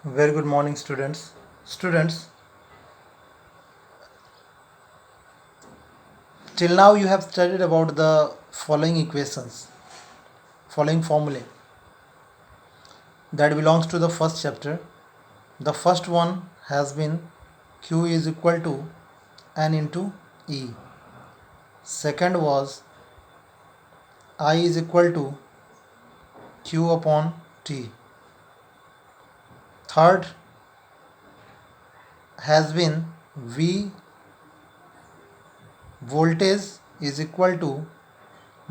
Very good morning, students. Students, till now you have studied about the following equations, following formulae that belongs to the first chapter. The first one has been Q is equal to N into E. Second was I is equal to Q upon T. Third has been V voltage is equal to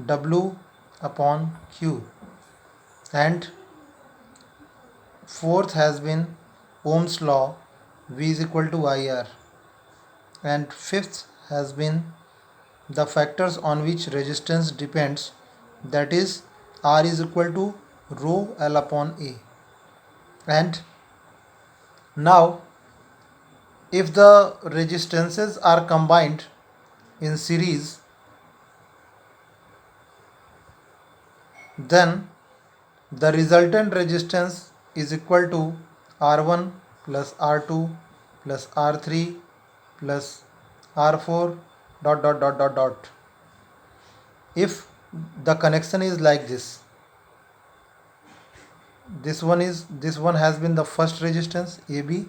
W upon Q. And fourth has been Ohm's law, V is equal to IR. And fifth has been the factors on which resistance depends, that is R is equal to rho L upon A. And now if the resistances are combined in series, then the resultant resistance is equal to R1 plus R2 plus R3 plus R4 dot. If the connection is like this one has been the first resistance AB,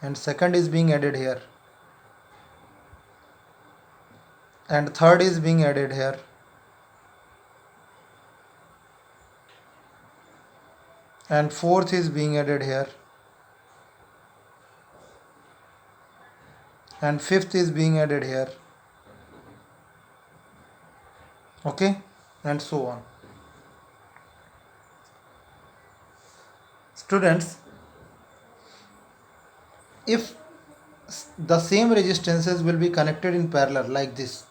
and second is being added here, and third is being added here, and fourth is being added here, and fifth is being added here. Okay, and so on. Students, if the same resistances will be connected in parallel like this,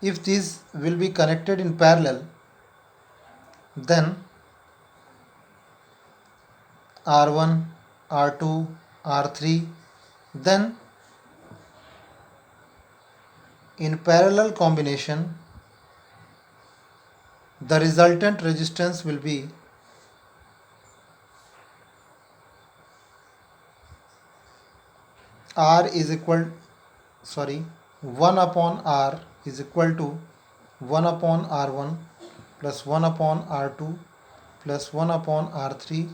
if these will be connected in parallel, then R1, R2, R3, then in parallel combination the resultant resistance will be R is equal 1 upon R is equal to 1 upon R1 plus 1 upon R2 plus 1 upon R3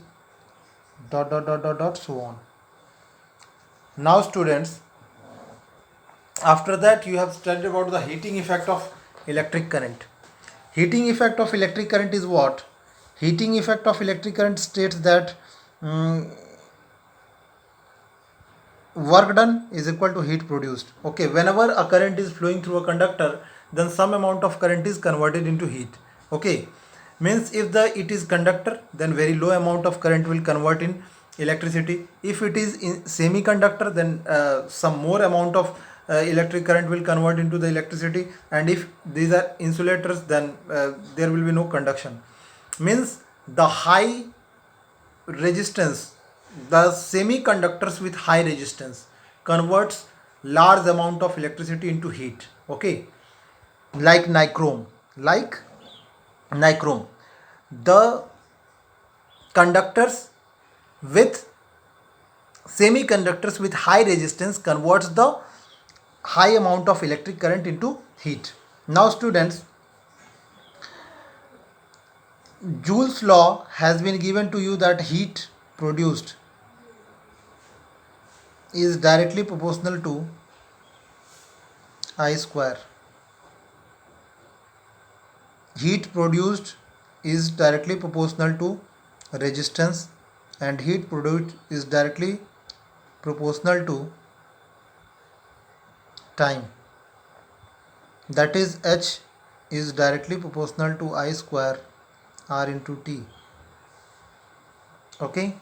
dot so on. Now students, after that you have studied about the heating effect of electric current. Heating effect of electric current is what? Heating effect of electric current states that work done is equal to heat produced. Okay, whenever a current is flowing through a conductor, then some amount of current is converted into heat. Okay, means if it is conductor, then very low amount of current will convert in electricity. If it is in semiconductor, then some more amount of electric current will convert into the electricity, and if these are insulators, then there will be no conduction. Means the high resistance, the semiconductors with high resistance converts large amount of electricity into heat. Okay, like nichrome. The conductors with semiconductors with high resistance converts the high amount of electric current into heat. Now students, Joule's law has been given to you that heat produced is directly proportional to I square. Heat produced is directly proportional to resistance, and heat produced is directly proportional to time. That is, H is directly proportional to I square R into T. Okay,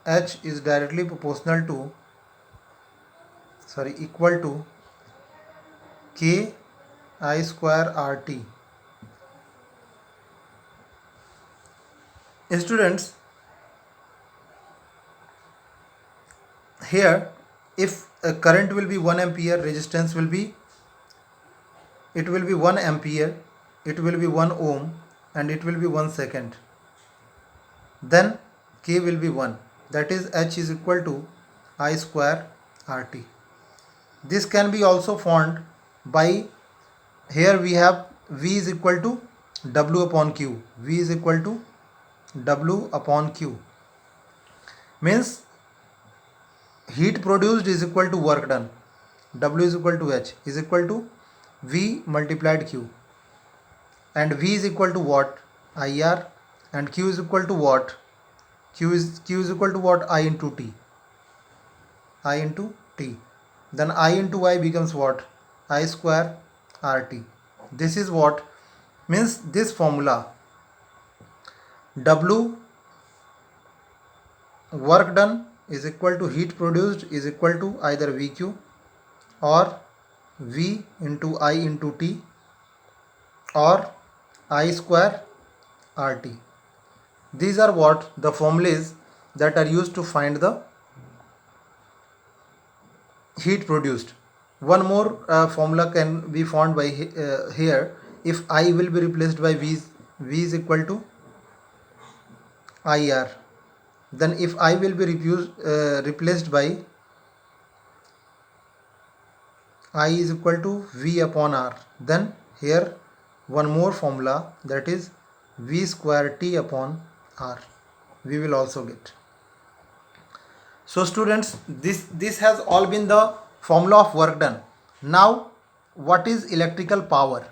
H is directly proportional to equal to K I square RT. Students, here if current will be 1 ampere, resistance will be, it will be 1 ampere, it will be 1 ohm, and it will be 1 second. Then K will be 1, that is H is equal to I square RT. This can be also found by, here we have V is equal to W upon Q. V is equal to W upon Q. Means heat produced is equal to work done. W is equal to H is equal to V multiplied Q. And V is equal to what? IR. And Q is equal to what? Q is equal to what? I into T. I into T. Then I into Y becomes what? I square RT. This is what means, this formula, W work done is equal to heat produced is equal to either VQ or V into I into T or I square RT. These are what the formulas that are used to find the heat produced. One more formula can be found by here. If I will be replaced by V is equal to IR. Then if I will be replaced by I is equal to V upon R, then here one more formula, that is V square T upon R, we will also get. So students, this has all been the formula of work done. Now what is electrical power?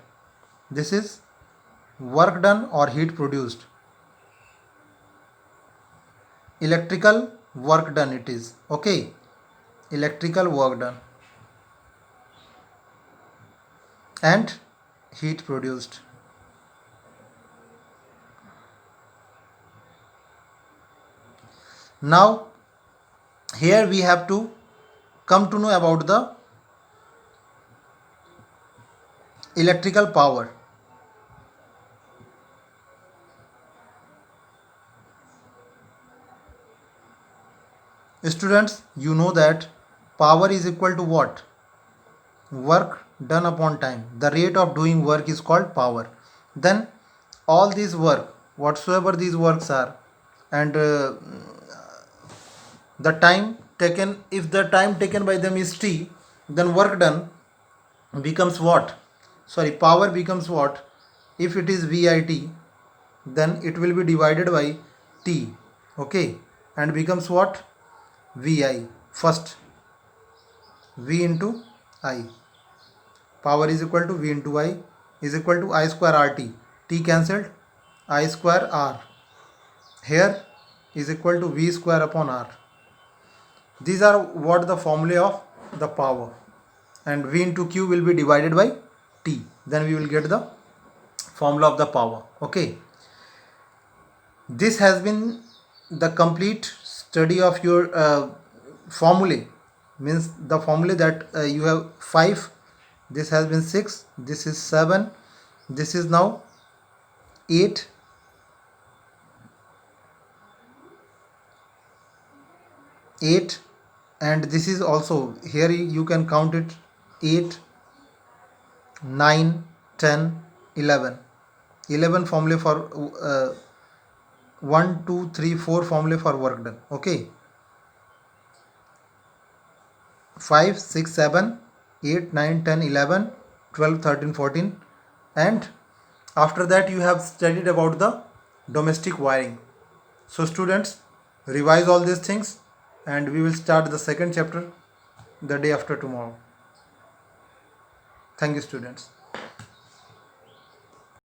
This is work done or heat produced. Electrical work done it is. Okay, electrical work done and heat produced. Now here we have to come to know about the electrical power. Students, you know that power is equal to what? Work done upon time. The rate of doing work is called power. Then all these work, whatsoever these works are, and the time taken, if the time taken by them is T, then work done becomes what? Sorry, power becomes what? If it is VIT, then it will be divided by T. Okay, and becomes what? VI. First V into I. Power is equal to V into I is equal to I square RT. T cancelled, I square R. Here is equal to V square upon R. These are what the formula of the power. And V into Q will be divided by T. Then we will get the formula of the power. Okay. This has been the complete study of your formulae. Means the formula that you have 5. This has been 6. This is 7. This is now 8. 8, and this is also, here you can count it, 8, 9, 10, 11. 11 formula for 1, 2, 3, 4 formula for work done. Okay. 5, 6, 7, 8, 9, 10, 11, 12, 13, 14. And after that you have studied about the domestic wiring. So students, revise all these things, and we will start the second chapter the day after tomorrow. Thank you, students.